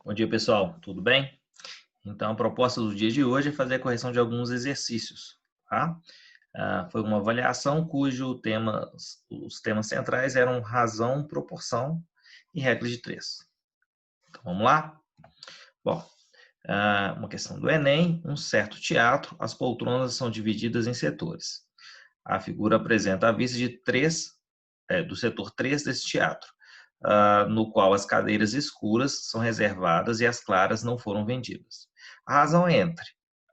Bom dia, pessoal. Tudo bem? Então, a proposta do dia de hoje é fazer a correção de alguns exercícios, tá? Foi uma avaliação os temas centrais eram razão, proporção e regra de três. Então, vamos lá? Bom, uma questão do Enem, um certo teatro, as poltronas são divididas em setores. A figura apresenta a vista de do setor 3 desse teatro, no qual as cadeiras escuras são reservadas e as claras não foram vendidas. A razão entre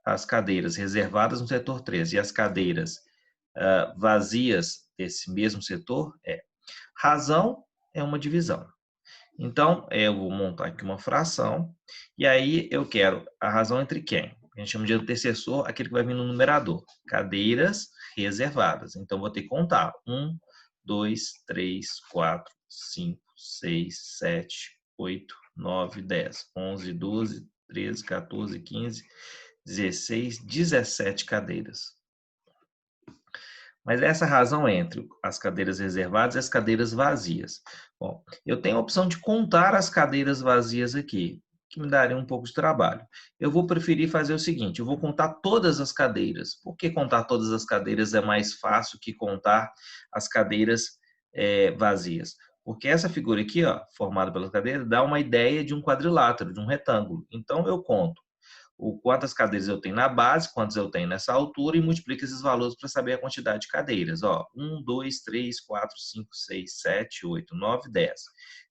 as cadeiras reservadas no setor 3 e as cadeiras vazias desse mesmo setor razão é uma divisão. Então, eu vou montar aqui uma fração, e aí eu quero a razão entre quem? A gente chama de antecessor, aquele que vai vir no numerador. Cadeiras reservadas. Então, vou ter que contar. 1, 2, 3, 4, 5, 6, 7, 8, 9, 10, 11, 12, 13, 14, 15, 16, 17 cadeiras. Mas essa razão entre as cadeiras reservadas e as cadeiras vazias. Bom, eu tenho a opção de contar as cadeiras vazias aqui, que me daria um pouco de trabalho. Eu vou preferir fazer o seguinte, eu vou contar todas as cadeiras. Por que contar todas as cadeiras é mais fácil que contar as cadeiras vazias? Porque essa figura aqui, ó, formada pelas cadeiras, dá uma ideia de um quadrilátero, de um retângulo. Então, eu conto quantas cadeiras eu tenho na base, quantas eu tenho nessa altura e multiplico esses valores para saber a quantidade de cadeiras. Ó, 1, 2, 3, 4, 5, 6, 7, 8, 9, 10.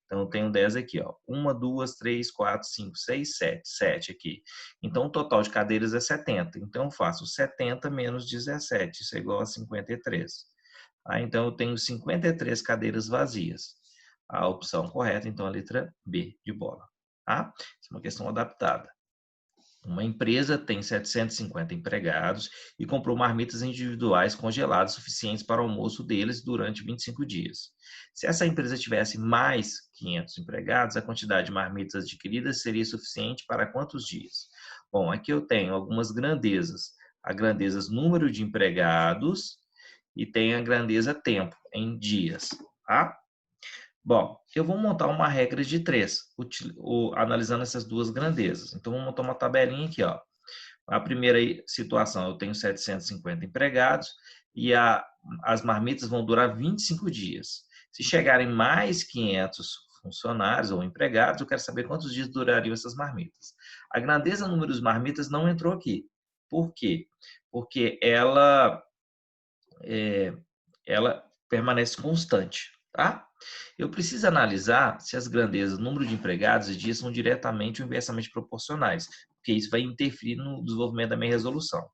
Então, eu tenho 10 aqui, ó. 1, 2, 3, 4, 5, 6, 7. 7 aqui. Então, o total de cadeiras é 70. Então, eu faço 70 menos 17. Isso é igual a 53. Então, eu tenho 53 cadeiras vazias. A opção correta, então, é a letra B de bola. Tá? Isso é uma questão adaptada. Uma empresa tem 750 empregados e comprou marmitas individuais congeladas suficientes para o almoço deles durante 25 dias. Se essa empresa tivesse mais 500 empregados, a quantidade de marmitas adquiridas seria suficiente para quantos dias? Bom, aqui eu tenho algumas grandezas. A grandeza número de empregados e tem a grandeza tempo, em dias. Tá? Bom, eu vou montar uma regra de 3, analisando essas duas grandezas. Então, vou montar uma tabelinha aqui, ó. A primeira situação, eu tenho 750 empregados e as marmitas vão durar 25 dias. Se chegarem mais 500 funcionários ou empregados, eu quero saber quantos dias durariam essas marmitas. A grandeza número de marmitas não entrou aqui. Por quê? Porque ela permanece constante, tá? Eu preciso analisar se as grandezas, número de empregados e dias são diretamente ou inversamente proporcionais, porque isso vai interferir no desenvolvimento da minha resolução.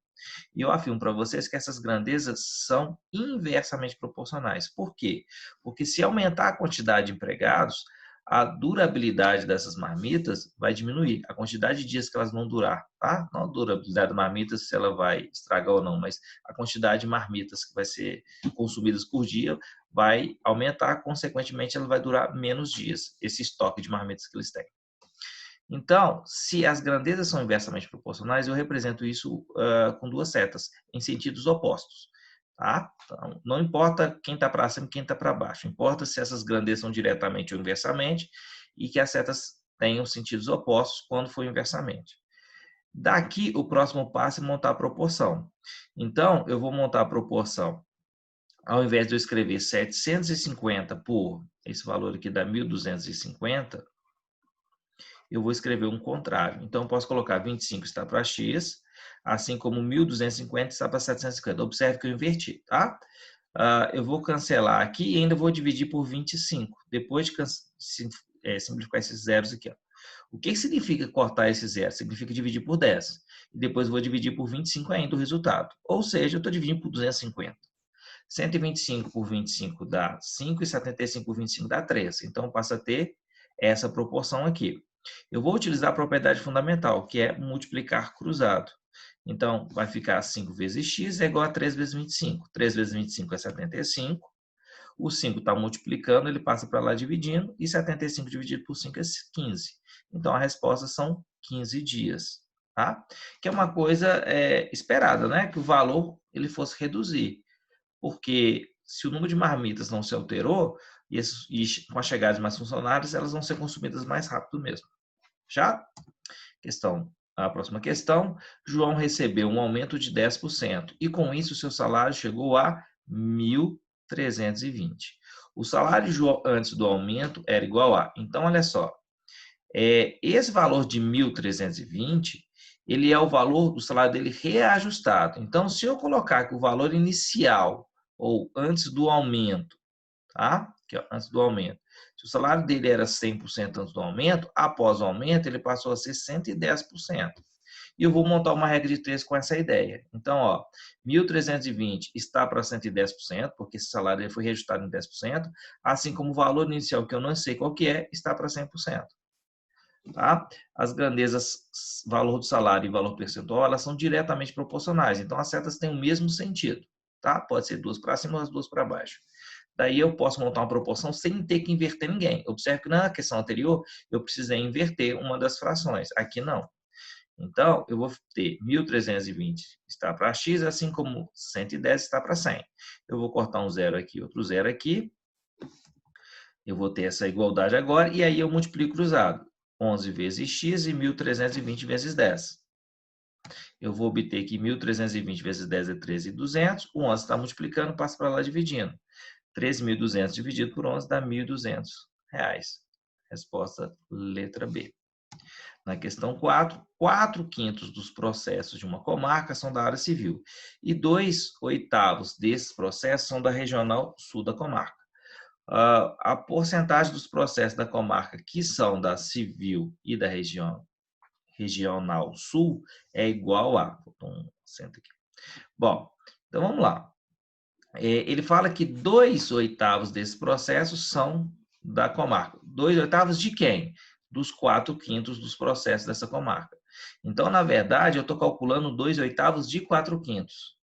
E eu afirmo para vocês que essas grandezas são inversamente proporcionais. Por quê? Porque se aumentar a quantidade de empregados, a durabilidade dessas marmitas vai diminuir, a quantidade de dias que elas vão durar, tá? Não a durabilidade da marmita, se ela vai estragar ou não, mas a quantidade de marmitas que vai ser consumidas por dia vai aumentar, consequentemente ela vai durar menos dias, esse estoque de marmitas que eles têm. Então, se as grandezas são inversamente proporcionais, eu represento isso com duas setas, em sentidos opostos. Tá? Então, não importa quem está para cima e quem está para baixo, importa se essas grandezas são diretamente ou inversamente e que as setas tenham sentidos opostos quando for inversamente. Daqui, o próximo passo é montar a proporção. Então, eu vou montar a proporção. Ao invés de eu escrever 750 por esse valor aqui dá 1.250, eu vou escrever um contrário. Então, eu posso colocar 25 está para x, assim como 1.250 está para 750. Observe que eu inverti, tá? Eu vou cancelar aqui e ainda vou dividir por 25, depois de simplificar esses zeros aqui. Ó. O que significa cortar esses zeros? Significa dividir por 10. E depois vou dividir por 25 ainda o resultado. Ou seja, eu estou dividindo por 250. 125 por 25 dá 5 e 75 por 25 dá 3. Então, passa a ter essa proporção aqui. Eu vou utilizar a propriedade fundamental, que é multiplicar cruzado. Então, vai ficar 5 vezes x é igual a 3 vezes 25. 3 vezes 25 é 75. O 5 está multiplicando, ele passa para lá dividindo, e 75 dividido por 5 é 15. Então, a resposta são 15 dias. Tá? Que é uma coisa esperada, né? Que o valor ele fosse reduzir. Porque se o número de marmitas não se alterou, e com a chegada de mais funcionários, elas vão ser consumidas mais rápido mesmo. Já? A próxima questão, João recebeu um aumento de 10% e com isso seu salário chegou a 1.320. O salário de João antes do aumento era igual a... Então, olha só, esse valor de 1.320, ele é o valor do salário dele reajustado. Então, se eu colocar que o valor inicial, ou antes do aumento, tá? Aqui, ó, antes do aumento. Se o salário dele era 100% antes do aumento, após o aumento, ele passou a ser 110%. E eu vou montar uma regra de 3 com essa ideia. Então, ó, 1.320 está para 110%, porque esse salário foi reajustado em 10%, assim como o valor inicial, que eu não sei qual que é, está para 100%. Tá? As grandezas, valor do salário e valor percentual, elas são diretamente proporcionais. Então, as setas têm o mesmo sentido. Tá? Pode ser duas para cima ou as duas para baixo. Daí eu posso montar uma proporção sem ter que inverter ninguém. Observe que na questão anterior eu precisei inverter uma das frações. Aqui não. Então, eu vou ter 1.320 está para x, assim como 110 está para 100. Eu vou cortar um zero aqui, outro zero aqui. Eu vou ter essa igualdade agora, e aí eu multiplico cruzado. 11 vezes x e 1.320 vezes 10. Eu vou obter que 1.320 vezes 10 é 13.200. O 11 está multiplicando, passa para lá dividindo. 13.200 dividido por 11 dá R$ 1.200. Resposta letra B. Na questão 4, 4/5 dos processos de uma comarca são da área civil e 2/8 desses processos são da regional sul da comarca. A porcentagem dos processos da comarca que são da civil e da regional sul é igual a... Bom, então vamos lá. Ele fala que 2/8 desses processos são da comarca. 2/8 de quem? Dos 4/5 dos processos dessa comarca. Então, na verdade, eu estou calculando 2/8 de 4/5.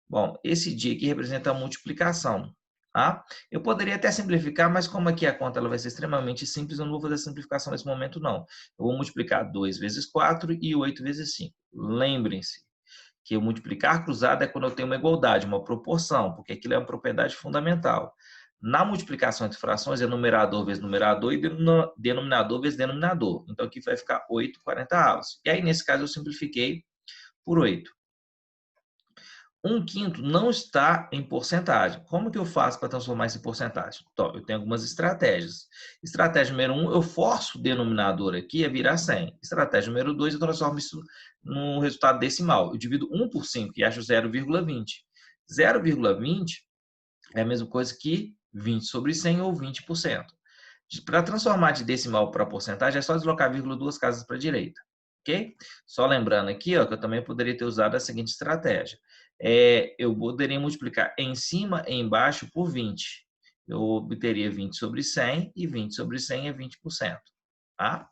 Bom, esse dia aqui representa a multiplicação. Tá? Eu poderia até simplificar, mas como aqui a conta ela vai ser extremamente simples, eu não vou fazer a simplificação nesse momento, não. Eu vou multiplicar 2 vezes 4 e 8 vezes 5. Lembrem-se que o multiplicar cruzado é quando eu tenho uma igualdade, uma proporção, porque aquilo é uma propriedade fundamental. Na multiplicação entre frações é numerador vezes numerador e denominador vezes denominador. Então aqui vai ficar 8/40. E aí nesse caso eu simplifiquei por 8. 1/5 não está em porcentagem. Como que eu faço para transformar isso em porcentagem? Então, eu tenho algumas estratégias. Estratégia número 1, eu forço o denominador aqui a virar 100. Estratégia número 2, eu transformo isso num resultado decimal. Eu divido 1 por 5 e acho 0,20. 0,20 é a mesma coisa que 20 sobre 100 ou 20%. Para transformar de decimal para porcentagem, é só deslocar a vírgula 2 casas para a direita. Ok? Só lembrando aqui, ó, que eu também poderia ter usado a seguinte estratégia. Eu poderia multiplicar em cima e embaixo por 20. Eu obteria 20 sobre 100 e 20 sobre 100 é 20%. Tá?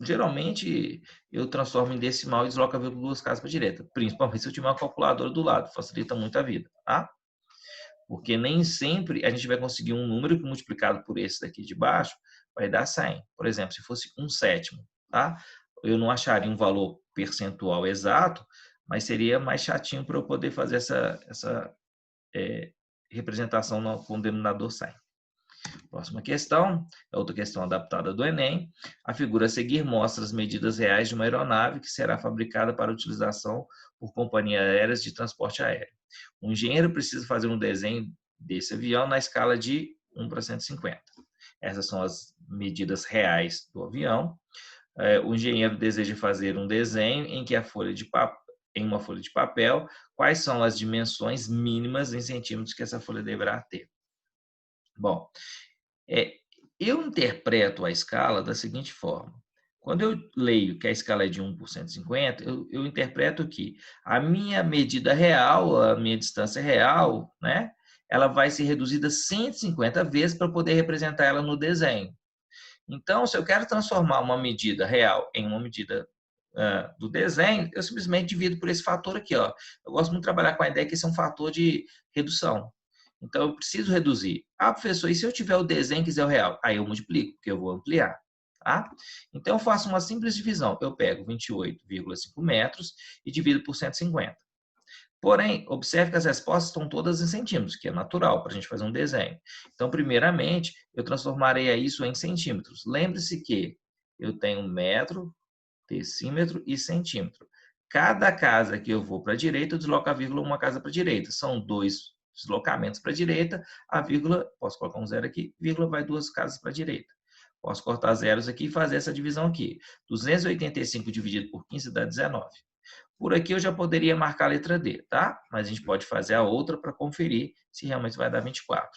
Geralmente, eu transformo em decimal e desloco a vírgula 2 casas para a direita. Principalmente se eu tiver uma calculadora do lado. Facilita muito a vida. Tá? Porque nem sempre a gente vai conseguir um número que multiplicado por esse daqui de baixo vai dar 100. Por exemplo, se fosse 1/7, tá? Eu não acharia um valor percentual exato, mas seria mais chatinho para eu poder fazer essa representação com o denominador 100. Próxima questão, é outra questão adaptada do Enem. A figura a seguir mostra as medidas reais de uma aeronave que será fabricada para utilização por companhias aéreas de transporte aéreo. O engenheiro precisa fazer um desenho desse avião na escala de 1/150. Essas são as medidas reais do avião. O engenheiro deseja fazer um desenho em uma folha de papel, quais são as dimensões mínimas em centímetros que essa folha deverá ter. Bom, eu interpreto a escala da seguinte forma. Quando eu leio que a escala é de 1/150, eu interpreto que a minha medida real, a minha distância real, né, ela vai ser reduzida 150 vezes para poder representar ela no desenho. Então, se eu quero transformar uma medida real em uma medida do desenho, eu simplesmente divido por esse fator aqui. Ó. Eu gosto muito de trabalhar com a ideia que esse é um fator de redução. Então, eu preciso reduzir. Ah, professor, e se eu tiver o desenho e quiser o real? Aí eu multiplico, porque eu vou ampliar. Tá? Então, eu faço uma simples divisão. Eu pego 28,5 metros e divido por 150. Porém, observe que as respostas estão todas em centímetros, que é natural para a gente fazer um desenho. Então, primeiramente, eu transformarei isso em centímetros. Lembre-se que eu tenho metro, decímetro e centímetro. Cada casa que eu vou para a direita, eu desloco a vírgula uma casa para a direita. São 2 deslocamentos para a direita, a vírgula, posso colocar um zero aqui, vírgula vai 2 casas para a direita. Posso cortar zeros aqui e fazer essa divisão aqui. 285 dividido por 15 dá 19. Por aqui eu já poderia marcar a letra D, tá? Mas a gente pode fazer a outra para conferir se realmente vai dar 24.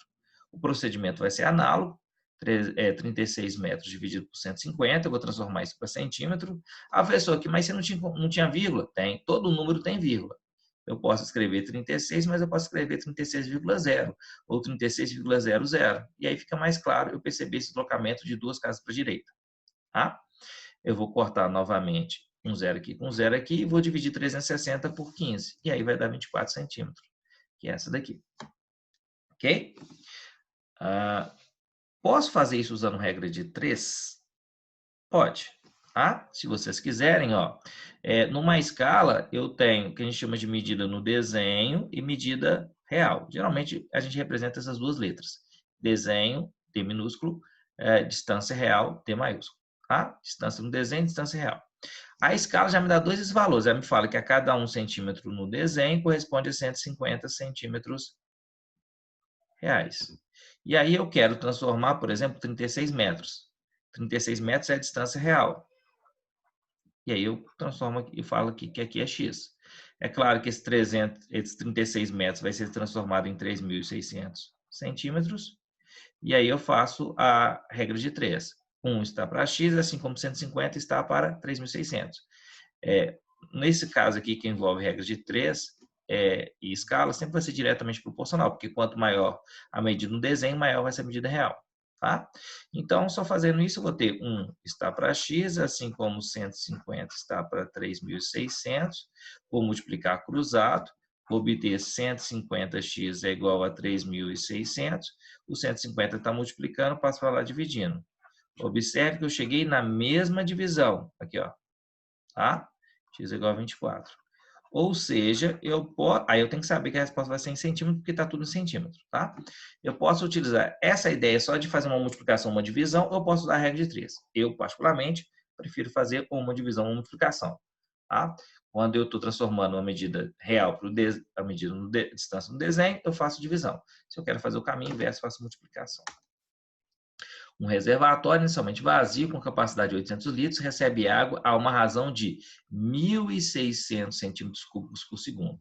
O procedimento vai ser análogo. 36 metros dividido por 150, eu vou transformar isso para centímetro. A pessoa aqui, mas você não tinha vírgula? Tem, todo número tem vírgula. Eu posso escrever 36, mas eu posso escrever 36,0 ou 36,00. E aí fica mais claro eu perceber esse deslocamento de 2 casas para a direita. Tá? Eu vou cortar novamente um zero aqui com um zero aqui e vou dividir 360 por 15. E aí vai dar 24 centímetros, que é essa daqui. Ok? Posso fazer isso usando regra de 3? Pode. Tá? Se vocês quiserem, ó, numa escala eu tenho o que a gente chama de medida no desenho e medida real. Geralmente a gente representa essas duas letras. Desenho, D minúsculo, distância real, D maiúsculo. Tá? Distância no desenho, distância real. A escala já me dá dois valores. Ela me fala que a cada 1 centímetro no desenho corresponde a 150 centímetros reais. E aí eu quero transformar, por exemplo, 36 metros. 36 metros é a distância real. E aí eu transformo aqui e falo aqui que aqui é x. É claro que esses 36 metros vai ser transformado em 3.600 centímetros. E aí eu faço a regra de 3. 1 está para x, assim como 150 está para 3.600. Nesse caso aqui, que envolve regra de 3 e escala, sempre vai ser diretamente proporcional, porque quanto maior a medida no desenho, maior vai ser a medida real. Tá? Então, só fazendo isso, eu vou ter 1 está para x, assim como 150 está para 3.600. Vou multiplicar cruzado, vou obter 150x é igual a 3.600. O 150 está multiplicando, passo para lá dividindo. Observe que eu cheguei na mesma divisão. Aqui, ó. Tá? X é igual a 24. Ou seja, aí eu tenho que saber que a resposta vai ser em centímetro, porque está tudo em centímetro, tá? Eu posso utilizar essa ideia só de fazer uma multiplicação, uma divisão, ou eu posso usar a regra de 3. Eu, particularmente, prefiro fazer uma divisão, uma multiplicação, tá? Quando eu estou transformando uma medida real para a medida de distância no desenho, eu faço divisão. Se eu quero fazer o caminho inverso, faço multiplicação. Um reservatório inicialmente vazio, com capacidade de 800 litros, recebe água a uma razão de 1.600 centímetros cúbicos por segundo.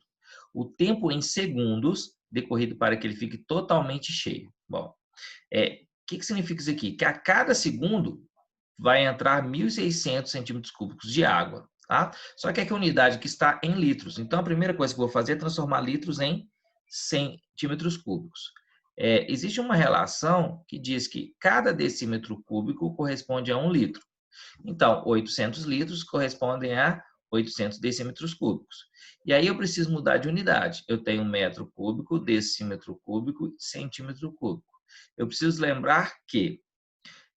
O tempo em segundos decorrido para que ele fique totalmente cheio. Bom, que significa isso aqui? Que a cada segundo vai entrar 1.600 centímetros cúbicos de água. Tá? Só que aqui a unidade que está em litros. Então, a primeira coisa que eu vou fazer é transformar litros em centímetros cúbicos. Existe uma relação que diz que cada decímetro cúbico corresponde a 1 litro. Então, 800 litros correspondem a 800 decímetros cúbicos. E aí eu preciso mudar de unidade. Eu tenho metro cúbico, decímetro cúbico, centímetro cúbico. Eu preciso lembrar que,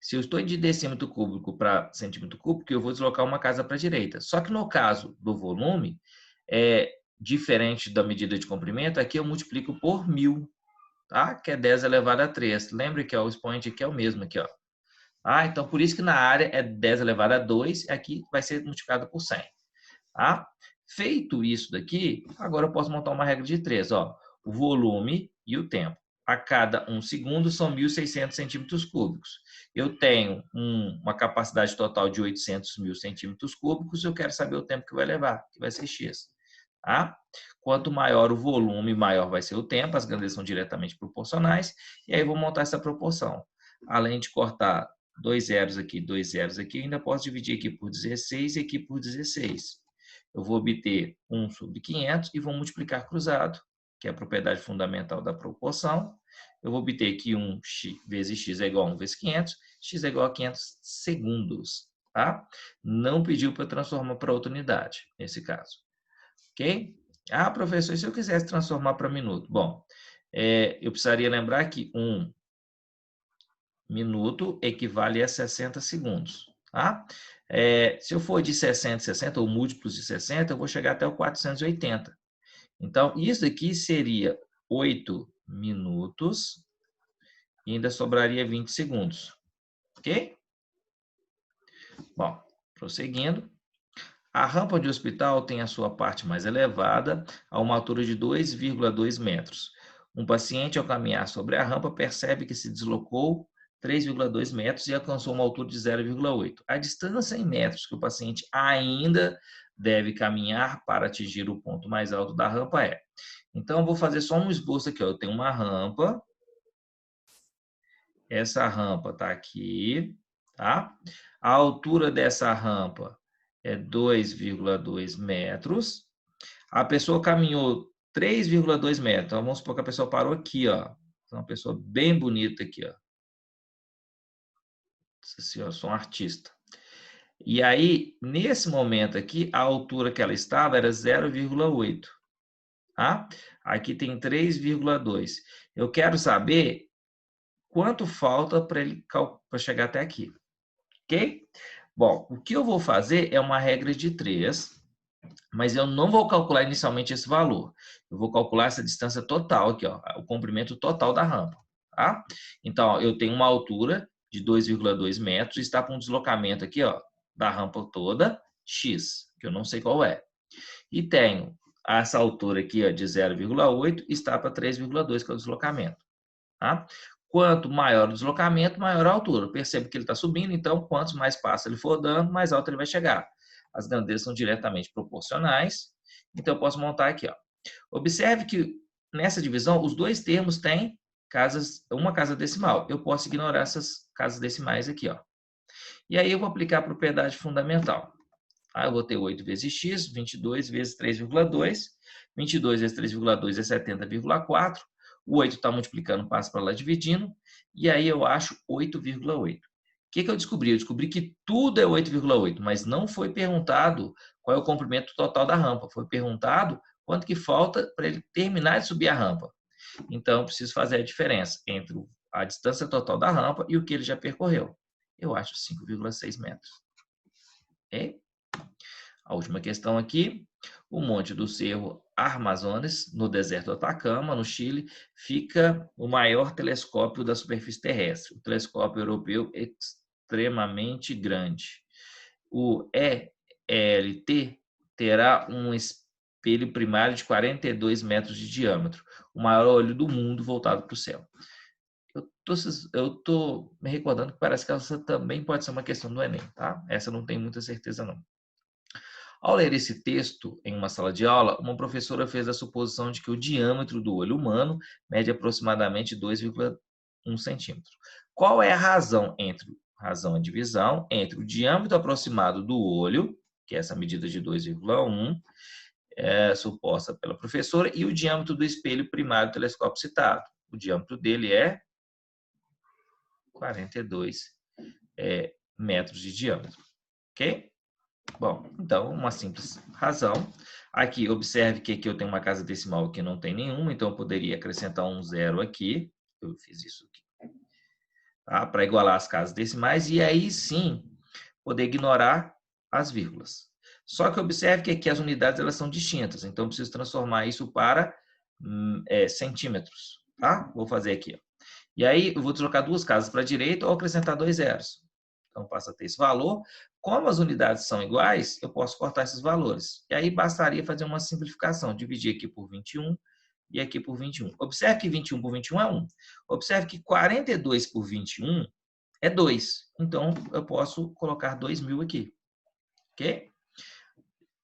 se eu estou de decímetro cúbico para centímetro cúbico, eu vou deslocar uma casa para a direita. Só que no caso do volume, diferente da medida de comprimento, aqui eu multiplico por 1.000. Tá? Que é 10 elevado a 3. Lembre que o expoente aqui é o mesmo aqui, ó. Então, por isso que na área é 10 elevado a 2, aqui vai ser multiplicado por 100. Tá? Feito isso daqui, agora eu posso montar uma regra de 3. Ó. O volume e o tempo. A cada 1 segundo são 1.600 centímetros cúbicos. Eu tenho uma capacidade total de 800.000 centímetros cúbicos, eu quero saber o tempo que vai levar, que vai ser x. Tá? Quanto maior o volume, maior vai ser o tempo, as grandezas são diretamente proporcionais, e aí eu vou montar essa proporção. Além de cortar 2 zeros aqui, 2 zeros aqui, ainda posso dividir aqui por 16 e aqui por 16. Eu vou obter 1 sobre 500 e vou multiplicar cruzado, que é a propriedade fundamental da proporção. Eu vou obter que 1 vezes x é igual a 1 vezes 500, x é igual a 500 segundos. Tá? Não pediu para transformar para outra unidade, nesse caso. Ok? Professor, e se eu quisesse transformar para minuto? Bom, eu precisaria lembrar que 1 minuto equivale a 60 segundos. Tá? Se eu for de 60 em 60, ou múltiplos de 60, eu vou chegar até o 480. Então, isso aqui seria 8 minutos e ainda sobraria 20 segundos. Ok? Bom, prosseguindo. A rampa de hospital tem a sua parte mais elevada, a uma altura de 2,2 metros. Um paciente, ao caminhar sobre a rampa, percebe que se deslocou 3,2 metros e alcançou uma altura de 0,8. A distância em metros que o paciente ainda deve caminhar para atingir o ponto mais alto da rampa é. Então, eu vou fazer só um esboço aqui. Ó. Eu tenho uma rampa. Essa rampa está aqui, tá? A altura dessa rampa é 2,2 metros. A pessoa caminhou 3,2 metros. Então, vamos supor que a pessoa parou aqui, ó. Uma pessoa bem bonita aqui, ó. Assim, eu sou um artista. E aí, nesse momento aqui, a altura que ela estava era 0,8. Tá? Aqui tem 3,2. Eu quero saber quanto falta para ele para chegar até aqui. Ok? Bom, o que eu vou fazer é uma regra de 3, mas eu não vou calcular inicialmente esse valor. Eu vou calcular essa distância total aqui, ó, o comprimento total da rampa. Tá? Então, ó, eu tenho uma altura de 2,2 metros e está com um deslocamento aqui, ó, da rampa toda, x, que eu não sei qual é. E tenho essa altura aqui, ó, de 0,8 está para 3,2, que é o deslocamento. Tá? Quanto maior o deslocamento, maior a altura. Percebe que ele está subindo, então, quantos mais passos ele for dando, mais alto ele vai chegar. As grandezas são diretamente proporcionais. Então, eu posso montar aqui. Ó. Observe que nessa divisão, os dois termos têm uma casa decimal. Eu posso ignorar essas casas decimais aqui. Ó. E aí, eu vou aplicar a propriedade fundamental. Eu vou ter 8 vezes x, 22 vezes 3,2. 22 vezes 3,2 é 70,4. O 8 está multiplicando, passa para lá dividindo. E aí eu acho 8,8. O que eu descobri? Eu descobri que tudo é 8,8, mas não foi perguntado qual é o comprimento total da rampa. Foi perguntado quanto que falta para ele terminar de subir a rampa. Então, eu preciso fazer a diferença entre a distância total da rampa e o que ele já percorreu. Eu acho 5,6 metros. Ok? A última questão aqui. O Monte do Cerro Armazones, no deserto do Atacama, no Chile, fica o maior telescópio da superfície terrestre. O telescópio europeu extremamente grande. O ELT terá um espelho primário de 42 metros de diâmetro, o maior olho do mundo voltado para o céu. Eu tô me recordando que parece que essa também pode ser uma questão do Enem, tá? Essa eu não tenho muita certeza, não. Ao ler esse texto em uma sala de aula, uma professora fez a suposição de que o diâmetro do olho humano mede aproximadamente 2,1 centímetros. Qual é a razão a divisão entre o diâmetro aproximado do olho, que é essa medida de 2,1, suposta pela professora, e o diâmetro do espelho primário do telescópio citado? O diâmetro dele é 42 metros de diâmetro. Ok? Bom, então, uma simples razão. Aqui, observe que aqui eu tenho uma casa decimal que não tem nenhuma, então eu poderia acrescentar um zero aqui. Eu fiz isso aqui. Tá? Para igualar as casas decimais, e aí sim, poder ignorar as vírgulas. Só que observe que aqui as unidades elas são distintas, então eu preciso transformar isso para centímetros. Tá? Vou fazer aqui. Ó. E aí, eu vou deslocar duas casas para a direita ou acrescentar 2 zeros. Então, passa a ter esse valor. Como as unidades são iguais, eu posso cortar esses valores. E aí, bastaria fazer uma simplificação. Dividir aqui por 21 e aqui por 21. Observe que 21 por 21 é 1. Observe que 42 por 21 é 2. Então, eu posso colocar 2.000 aqui. Ok?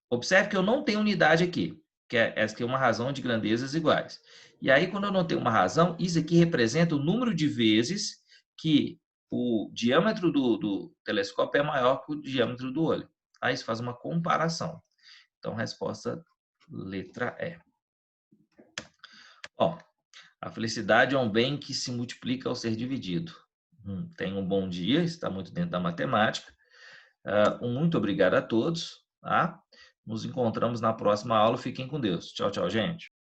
Observe que eu não tenho unidade aqui, que essa aqui é uma razão de grandezas iguais. E aí, quando eu não tenho uma razão, isso aqui representa o número de vezes que o diâmetro do telescópio é maior que o diâmetro do olho. Aí isso faz uma comparação. Então, resposta letra E. Ó, a felicidade é um bem que se multiplica ao ser dividido. Tenha um bom dia, está muito dentro da matemática. Muito obrigado a todos. Tá? Nos encontramos na próxima aula. Fiquem com Deus. Tchau, tchau, gente.